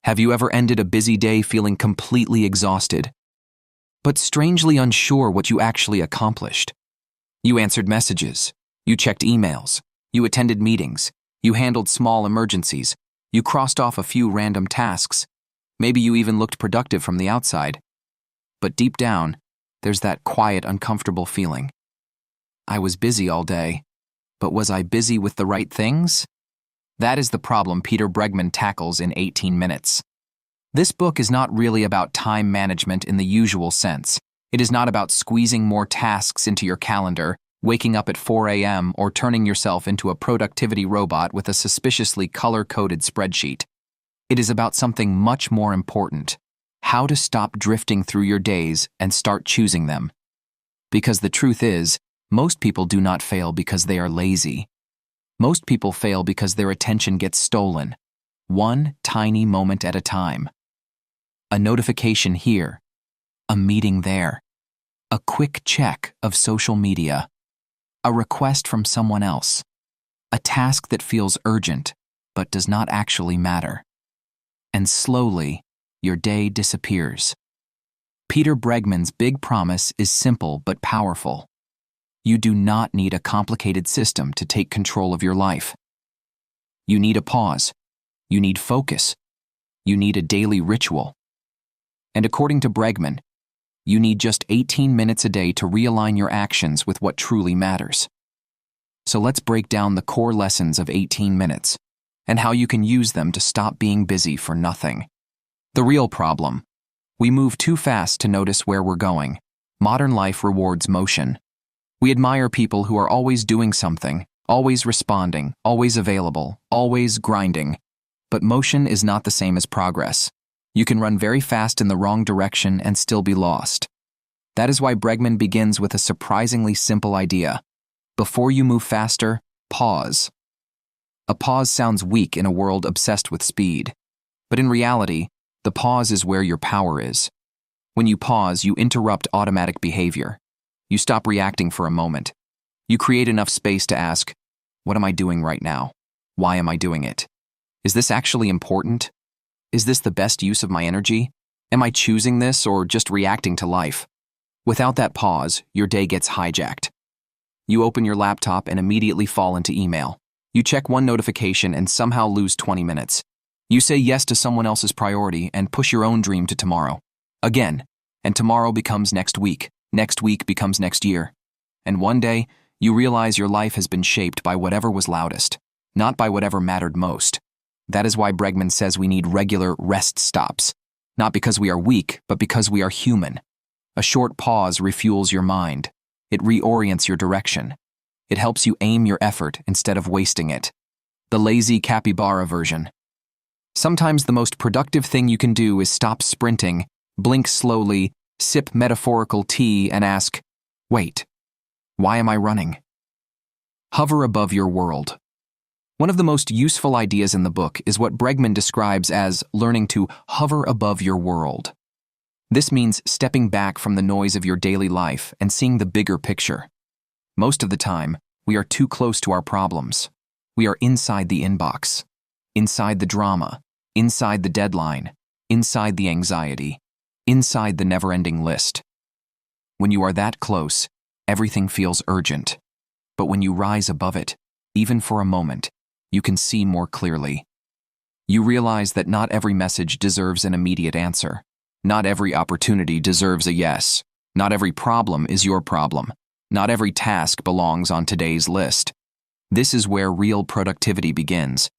Have you ever ended a busy day feeling completely exhausted, but strangely unsure what you actually accomplished? You answered messages, you checked emails, you attended meetings, you handled small emergencies, you crossed off a few random tasks. Maybe you even looked productive from the outside. But deep down, there's that quiet, uncomfortable feeling. I was busy all day, but was I busy with the right things? That is the problem Peter Bregman tackles in 18 minutes. This book is not really about time management in the usual sense. It is not about squeezing more tasks into your calendar, waking up at 4 a.m., or turning yourself into a productivity robot with a suspiciously color-coded spreadsheet. It is about something much more important: how to stop drifting through your days and start choosing them. Because the truth is, most people do not fail because they are lazy. Most people fail because their attention gets stolen, one tiny moment at a time. A notification here, a meeting there, a quick check of social media, a request from someone else, a task that feels urgent but does not actually matter. And slowly, your day disappears. Peter Bregman's big promise is simple but powerful. You do not need a complicated system to take control of your life. You need a pause. You need focus. You need a daily ritual. And according to Bregman, you need just 18 minutes a day to realign your actions with what truly matters. So let's break down the core lessons of 18 minutes and how you can use them to stop being busy for nothing. The real problem: we move too fast to notice where we're going. Modern life rewards motion. We admire people who are always doing something, always responding, always available, always grinding. But motion is not the same as progress. You can run very fast in the wrong direction and still be lost. That is why Bregman begins with a surprisingly simple idea. Before you move faster, pause. A pause sounds weak in a world obsessed with speed. But in reality, the pause is where your power is. When you pause, you interrupt automatic behavior. You stop reacting for a moment. You create enough space to ask, what am I doing right now? Why am I doing it? Is this actually important? Is this the best use of my energy? Am I choosing this or just reacting to life? Without that pause, your day gets hijacked. You open your laptop and immediately fall into email. You check one notification and somehow lose 20 minutes. You say yes to someone else's priority and push your own dream to tomorrow. Again, and tomorrow becomes next week. Next week becomes next year. And one day, you realize your life has been shaped by whatever was loudest, not by whatever mattered most. That is why Bregman says we need regular rest stops. Not because we are weak, but because we are human. A short pause refuels your mind. It reorients your direction. It helps you aim your effort instead of wasting it. The Lazy Capybara version. Sometimes the most productive thing you can do is stop sprinting, blink slowly, sip metaphorical tea, and ask, wait, why am I running? Hover above your world. One of the most useful ideas in the book is what Bregman describes as learning to hover above your world. This means stepping back from the noise of your daily life and seeing the bigger picture. Most of the time, we are too close to our problems. We are inside the inbox, inside the drama, inside the deadline, inside the anxiety, inside the never-ending list. When you are that close, everything feels urgent. But when you rise above it, even for a moment, you can see more clearly. You realize that not every message deserves an immediate answer. Not every opportunity deserves a yes. Not every problem is your problem. Not every task belongs on today's list. This is where real productivity begins.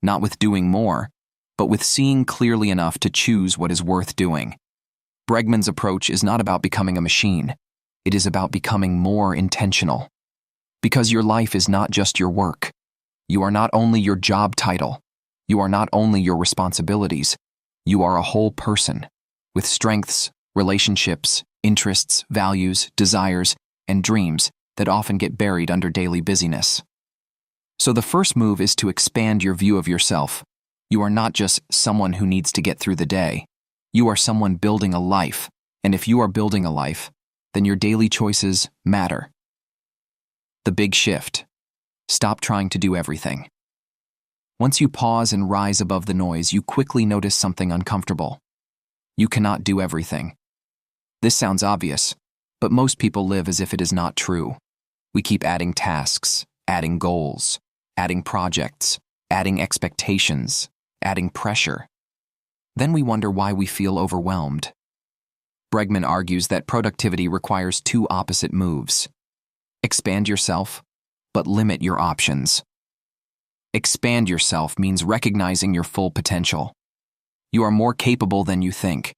Not with doing more, but with seeing clearly enough to choose what is worth doing. Bregman's approach is not about becoming a machine. It is about becoming more intentional. Because your life is not just your work. You are not only your job title. You are not only your responsibilities. You are a whole person, with strengths, relationships, interests, values, desires, and dreams that often get buried under daily busyness. So the first move is to expand your view of yourself. You are not just someone who needs to get through the day. You are someone building a life, and if you are building a life, then your daily choices matter. The big shift. Stop trying to do everything. Once you pause and rise above the noise, you quickly notice something uncomfortable. You cannot do everything. This sounds obvious, but most people live as if it is not true. We keep adding tasks, adding goals, adding projects, adding expectations, adding pressure. Then we wonder why we feel overwhelmed. Bregman argues that productivity requires two opposite moves. Expand yourself, but limit your options. Expand yourself means recognizing your full potential. You are more capable than you think.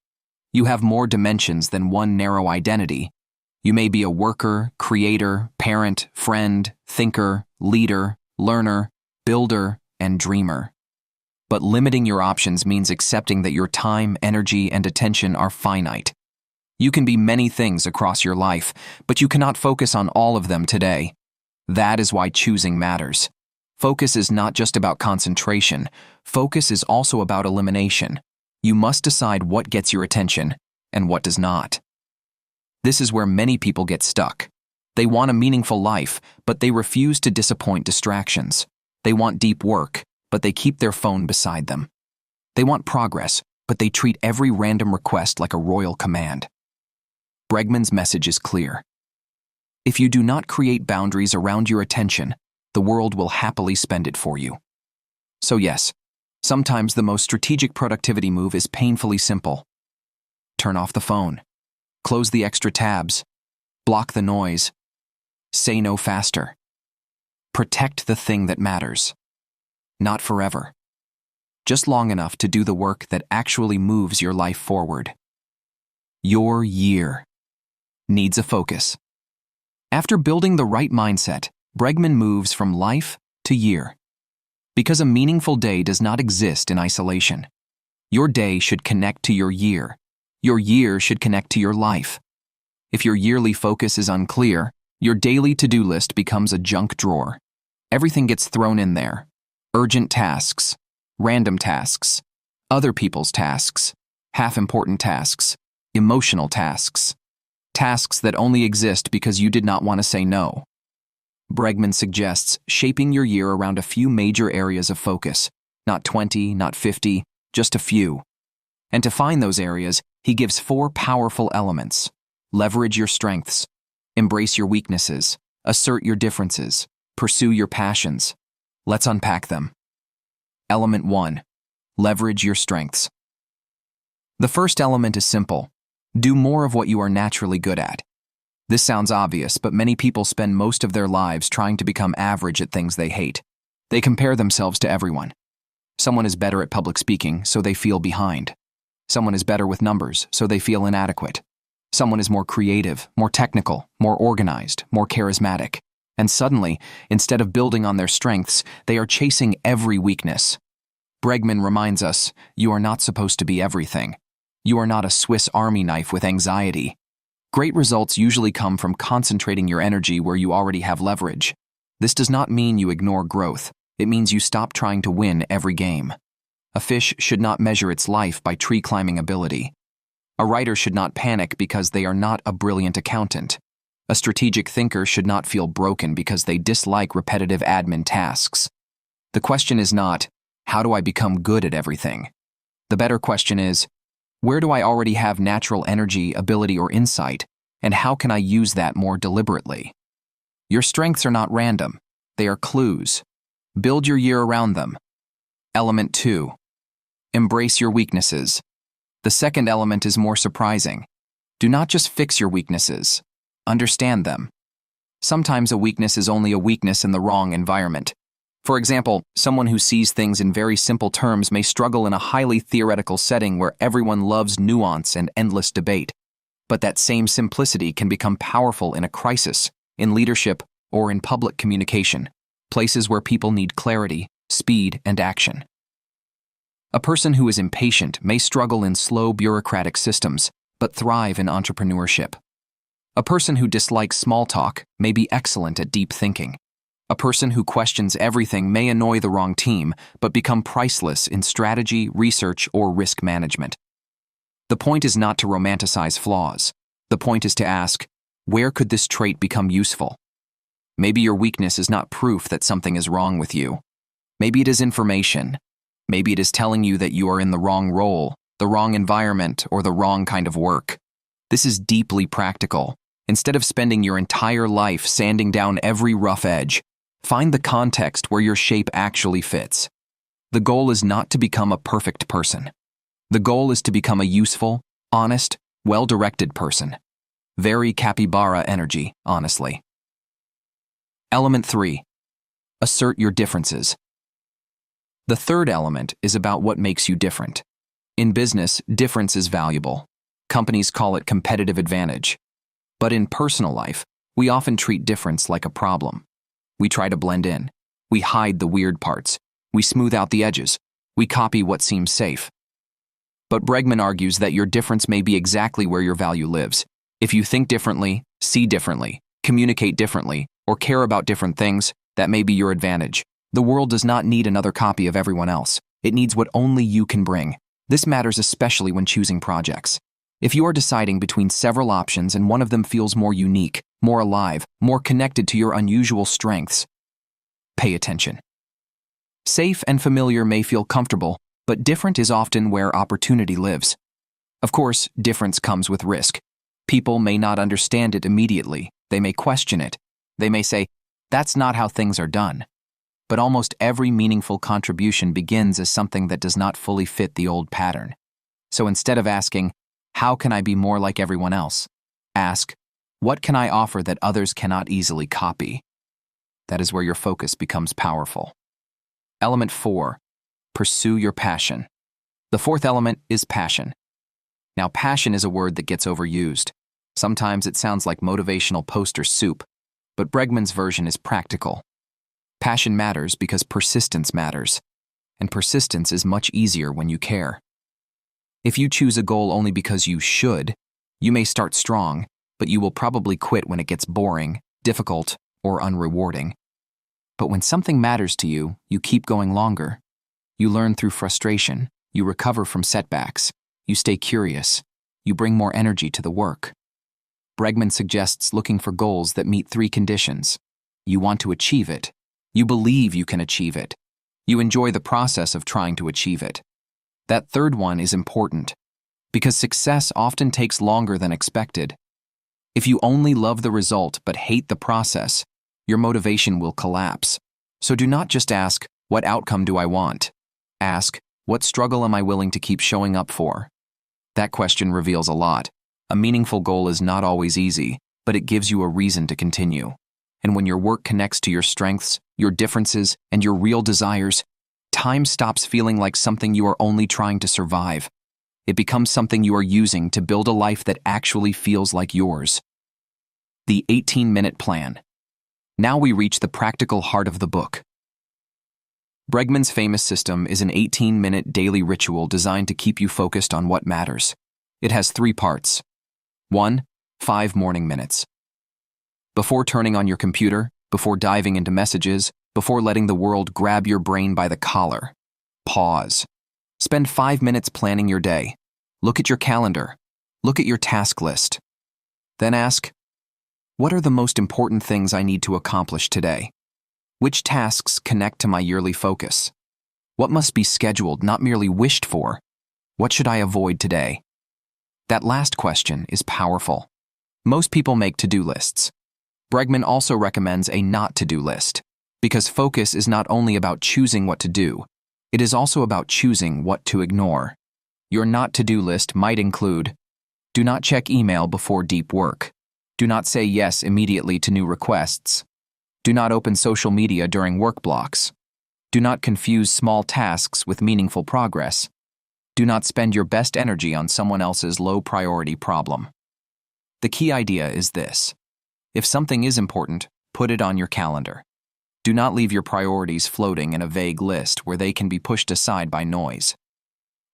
You have more dimensions than one narrow identity. You may be a worker, creator, parent, friend, thinker, leader, learner, builder, and dreamer. But limiting your options means accepting that your time, energy, and attention are finite. You can be many things across your life, but you cannot focus on all of them today. That is why choosing matters. Focus is not just about concentration. Focus is also about elimination. You must decide what gets your attention and what does not. This is where many people get stuck. They want a meaningful life, but they refuse to disappoint distractions. They want deep work, but they keep their phone beside them. They want progress, but they treat every random request like a royal command. Bregman's message is clear. If you do not create boundaries around your attention, the world will happily spend it for you. So yes, sometimes the most strategic productivity move is painfully simple. Turn off the phone. Close the extra tabs. Block the noise. Say no faster. Protect the thing that matters. Not forever. Just long enough to do the work that actually moves your life forward. Your year needs a focus. After building the right mindset, Bregman moves from life to year. Because a meaningful day does not exist in isolation. Your day should connect to your year. Your year should connect to your life. If your yearly focus is unclear, your daily to-do list becomes a junk drawer. Everything gets thrown in there. Urgent tasks, random tasks, other people's tasks, half-important tasks, emotional tasks, tasks that only exist because you did not want to say no. Bregman suggests shaping your year around a few major areas of focus, not 20, not 50, just a few. And to find those areas, he gives 4 powerful elements. Leverage your strengths, embrace your weaknesses, assert your differences, pursue your passions. Let's unpack them. Element 1. Leverage your strengths. The first element is simple. Do more of what you are naturally good at. This sounds obvious, but many people spend most of their lives trying to become average at things they hate. They compare themselves to everyone. Someone is better at public speaking, so they feel behind. Someone is better with numbers, so they feel inadequate. Someone is more creative, more technical, more organized, more charismatic. And suddenly, instead of building on their strengths, they are chasing every weakness. Bregman reminds us, you are not supposed to be everything. You are not a Swiss Army knife with anxiety. Great results usually come from concentrating your energy where you already have leverage. This does not mean you ignore growth. It means you stop trying to win every game. A fish should not measure its life by tree climbing ability. A writer should not panic because they are not a brilliant accountant. A strategic thinker should not feel broken because they dislike repetitive admin tasks. The question is not, how do I become good at everything? The better question is, where do I already have natural energy, ability, or insight, and how can I use that more deliberately? Your strengths are not random. They are clues. Build your year around them. Element 2. Embrace your weaknesses. The second element is more surprising. Do not just fix your weaknesses. Understand them. Sometimes a weakness is only a weakness in the wrong environment. For example, someone who sees things in very simple terms may struggle in a highly theoretical setting where everyone loves nuance and endless debate. But that same simplicity can become powerful in a crisis, in leadership, or in public communication, places where people need clarity, speed, and action. A person who is impatient may struggle in slow bureaucratic systems, but thrive in entrepreneurship. A person who dislikes small talk may be excellent at deep thinking. A person who questions everything may annoy the wrong team, but become priceless in strategy, research, or risk management. The point is not to romanticize flaws. The point is to ask, where could this trait become useful? Maybe your weakness is not proof that something is wrong with you. Maybe it is information. Maybe it is telling you that you are in the wrong role, the wrong environment, or the wrong kind of work. This is deeply practical. Instead of spending your entire life sanding down every rough edge, find the context where your shape actually fits. The goal is not to become a perfect person. The goal is to become a useful, honest, well-directed person. Very capybara energy, honestly. Element 3. Assert your differences. The third element is about what makes you different. In business, difference is valuable. Companies call it competitive advantage. But in personal life, we often treat difference like a problem. We try to blend in. We hide the weird parts. We smooth out the edges. We copy what seems safe. But Bregman argues that your difference may be exactly where your value lives. If you think differently, see differently, communicate differently, or care about different things, that may be your advantage. The world does not need another copy of everyone else. It needs what only you can bring. This matters especially when choosing projects. If you are deciding between several options and one of them feels more unique, more alive, more connected to your unusual strengths, pay attention. Safe and familiar may feel comfortable, but different is often where opportunity lives. Of course, difference comes with risk. People may not understand it immediately. They may question it. They may say, "That's not how things are done." But almost every meaningful contribution begins as something that does not fully fit the old pattern. So instead of asking, "How can I be more like everyone else?" ask, "What can I offer that others cannot easily copy?" That is where your focus becomes powerful. Element 4. Pursue your passion. The fourth element is passion. Now, passion is a word that gets overused. Sometimes it sounds like motivational poster soup, but Bregman's version is practical. Passion matters because persistence matters, and persistence is much easier when you care. If you choose a goal only because you should, you may start strong, but you will probably quit when it gets boring, difficult, or unrewarding. But when something matters to you, you keep going longer. You learn through frustration, you recover from setbacks, you stay curious, you bring more energy to the work. Bregman suggests looking for goals that meet 3 conditions. You want to achieve it. You believe you can achieve it. You enjoy the process of trying to achieve it. That third one is important, because success often takes longer than expected. If you only love the result but hate the process, your motivation will collapse. So do not just ask, "What outcome do I want?" Ask, "What struggle am I willing to keep showing up for?" That question reveals a lot. A meaningful goal is not always easy, but it gives you a reason to continue. And when your work connects to your strengths, your differences, and your real desires, time stops feeling like something you are only trying to survive. It becomes something you are using to build a life that actually feels like yours. The 18-minute plan. Now we reach the practical heart of the book. Bregman's famous system is an 18-minute daily ritual designed to keep you focused on what matters. It has 3 parts. 1. 5 morning minutes. Before turning on your computer, before diving into messages, before letting the world grab your brain by the collar, pause. Spend 5 minutes planning your day. Look at your calendar. Look at your task list. Then ask, what are the most important things I need to accomplish today? Which tasks connect to my yearly focus? What must be scheduled, not merely wished for? What should I avoid today? That last question is powerful. Most people make to-do lists. Bregman also recommends a not-to-do list, because focus is not only about choosing what to do, it is also about choosing what to ignore. Your not-to-do list might include: do not check email before deep work. Do not say yes immediately to new requests. Do not open social media during work blocks. Do not confuse small tasks with meaningful progress. Do not spend your best energy on someone else's low-priority problem. The key idea is this: if something is important, put it on your calendar. Do not leave your priorities floating in a vague list where they can be pushed aside by noise.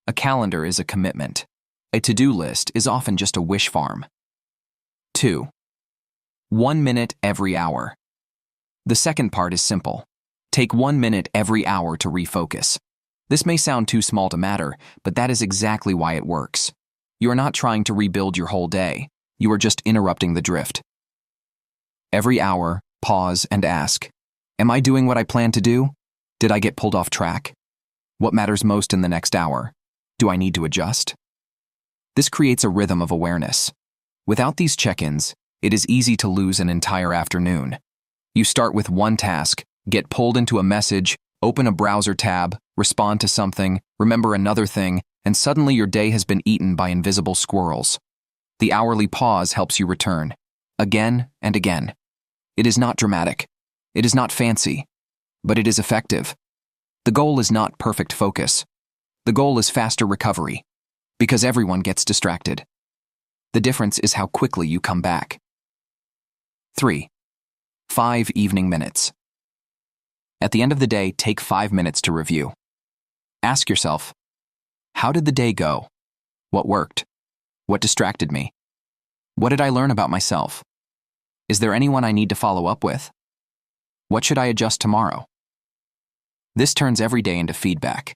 A calendar is a commitment. A to-do list is often just a wish farm. 2. 1 minute every hour. The second part is simple. Take 1 minute every hour to refocus. This may sound too small to matter, but that is exactly why it works. You are not trying to rebuild your whole day. You are just interrupting the drift. Every hour, pause and ask, am I doing what I plan to do? Did I get pulled off track? What matters most in the next hour? Do I need to adjust? This creates a rhythm of awareness. Without these check-ins, it is easy to lose an entire afternoon. You start with one task, get pulled into a message, open a browser tab, respond to something, remember another thing, and suddenly your day has been eaten by invisible squirrels. The hourly pause helps you return, again and again. It is not dramatic. It is not fancy, but it is effective. The goal is not perfect focus. The goal is faster recovery, because everyone gets distracted. The difference is how quickly you come back. 3. 5 evening minutes. At the end of the day, take 5 minutes to review. Ask yourself, how did the day go? What worked? What distracted me? What did I learn about myself? Is there anyone I need to follow up with? What should I adjust tomorrow? This turns every day into feedback.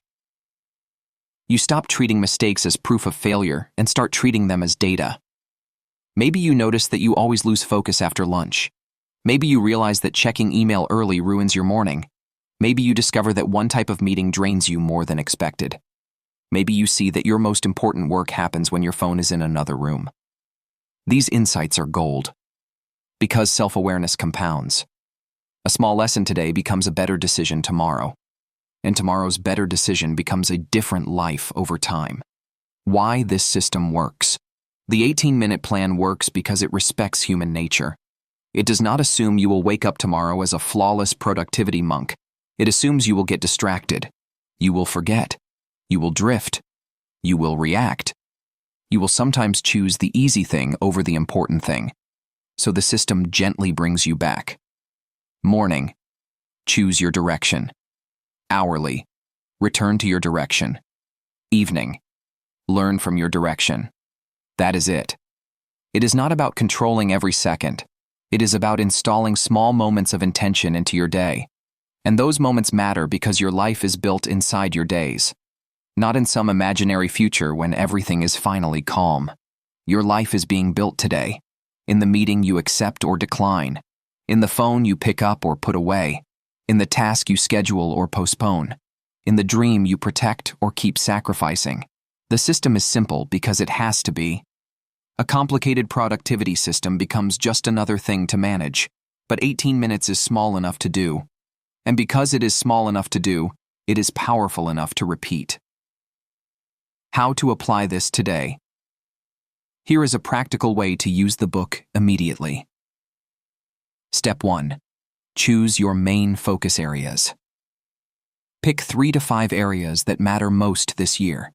You stop treating mistakes as proof of failure and start treating them as data. Maybe you notice that you always lose focus after lunch. Maybe you realize that checking email early ruins your morning. Maybe you discover that one type of meeting drains you more than expected. Maybe you see that your most important work happens when your phone is in another room. These insights are gold. Because self-awareness compounds. A small lesson today becomes a better decision tomorrow. And tomorrow's better decision becomes a different life over time. Why this system works. The 18-minute plan works because it respects human nature. It does not assume you will wake up tomorrow as a flawless productivity monk. It assumes you will get distracted. You will forget. You will drift. You will react. You will sometimes choose the easy thing over the important thing. So the system gently brings you back. Morning. Choose your direction. Hourly. Return to your direction. Evening. Learn from your direction. That is it. It is not about controlling every second. It is about installing small moments of intention into your day. And those moments matter because your life is built inside your days. Not in some imaginary future when everything is finally calm. Your life is being built today. In the meeting you accept or decline. In the phone you pick up or put away. In the task you schedule or postpone. In the dream you protect or keep sacrificing. The system is simple because it has to be. A complicated productivity system becomes just another thing to manage, but 18 minutes is small enough to do. And because it is small enough to do, it is powerful enough to repeat. How to apply this today. Here is a practical way to use the book immediately. Step 1. Choose your main focus areas. Pick 3 to 5 areas that matter most this year.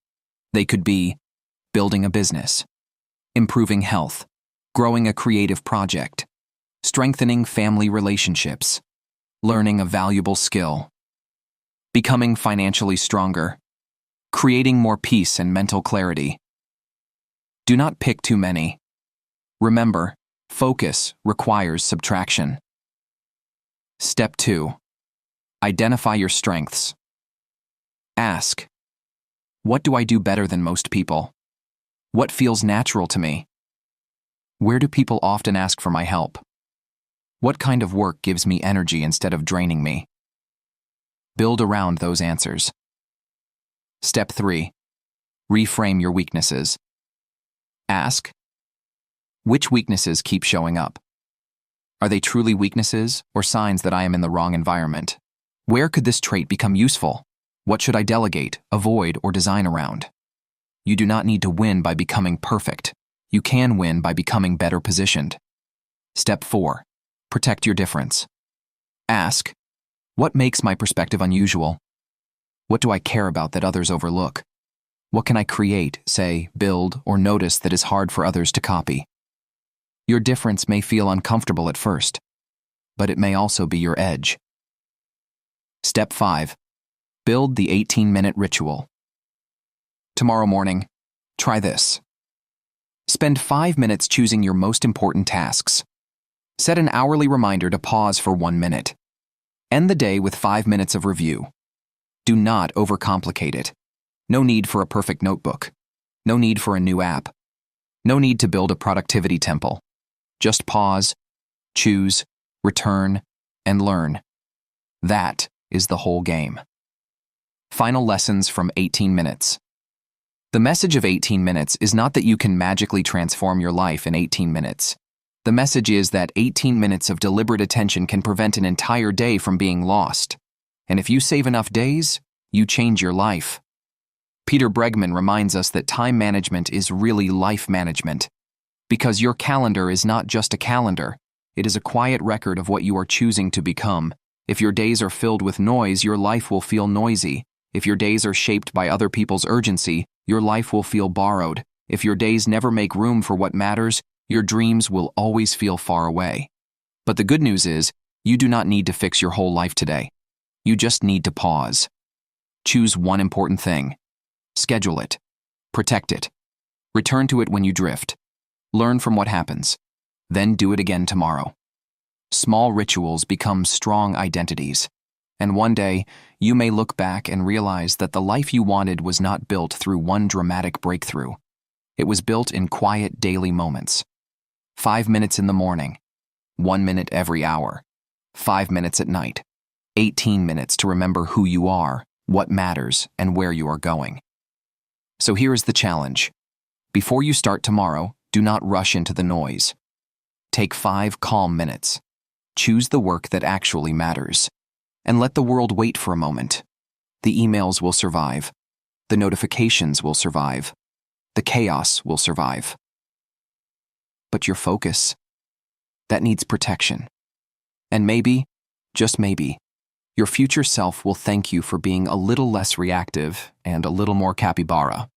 They could be building a business, improving health, growing a creative project, strengthening family relationships, learning a valuable skill, becoming financially stronger, creating more peace and mental clarity. Do not pick too many. Remember, focus requires subtraction. Step 2. Identify your strengths. Ask, what do I do better than most people? What feels natural to me? Where do people often ask for my help? What kind of work gives me energy instead of draining me? Build around those answers. Step 3. Reframe your weaknesses. Ask, which weaknesses keep showing up? Are they truly weaknesses or signs that I am in the wrong environment? Where could this trait become useful? What should I delegate, avoid, or design around? You do not need to win by becoming perfect. You can win by becoming better positioned. Step 4. Protect your difference. Ask, what makes my perspective unusual? What do I care about that others overlook? What can I create, say, build, or notice that is hard for others to copy? Your difference may feel uncomfortable at first, but it may also be your edge. Step 5. Build the 18-minute ritual. Tomorrow morning, try this. Spend 5 minutes choosing your most important tasks. Set an hourly reminder to pause for 1 minute. End the day with 5 minutes of review. Do not overcomplicate it. No need for a perfect notebook. No need for a new app. No need to build a productivity temple. Just pause, choose, return, and learn. That is the whole game. Final lessons from 18 minutes. The message of 18 minutes is not that you can magically transform your life in 18 minutes. The message is that 18 minutes of deliberate attention can prevent an entire day from being lost. And if you save enough days, you change your life. Peter Bregman reminds us that time management is really life management. Because your calendar is not just a calendar, it is a quiet record of what you are choosing to become. If your days are filled with noise, your life will feel noisy. If your days are shaped by other people's urgency, your life will feel borrowed. If your days never make room for what matters, your dreams will always feel far away. But the good news is, you do not need to fix your whole life today. You just need to pause. Choose one important thing. Schedule it. Protect it. Return to it when you drift. Learn from what happens. Then do it again tomorrow. Small rituals become strong identities. And one day, you may look back and realize that the life you wanted was not built through one dramatic breakthrough. It was built in quiet daily moments. 5 minutes in the morning. 1 minute every hour. 5 minutes at night. 18 minutes to remember who you are, what matters, and where you are going. So here is the challenge. Before you start tomorrow, do not rush into the noise. Take 5 calm minutes. Choose the work that actually matters. And let the world wait for a moment. The emails will survive. The notifications will survive. The chaos will survive. But your focus, that needs protection. And maybe, just maybe, your future self will thank you for being a little less reactive and a little more capybara.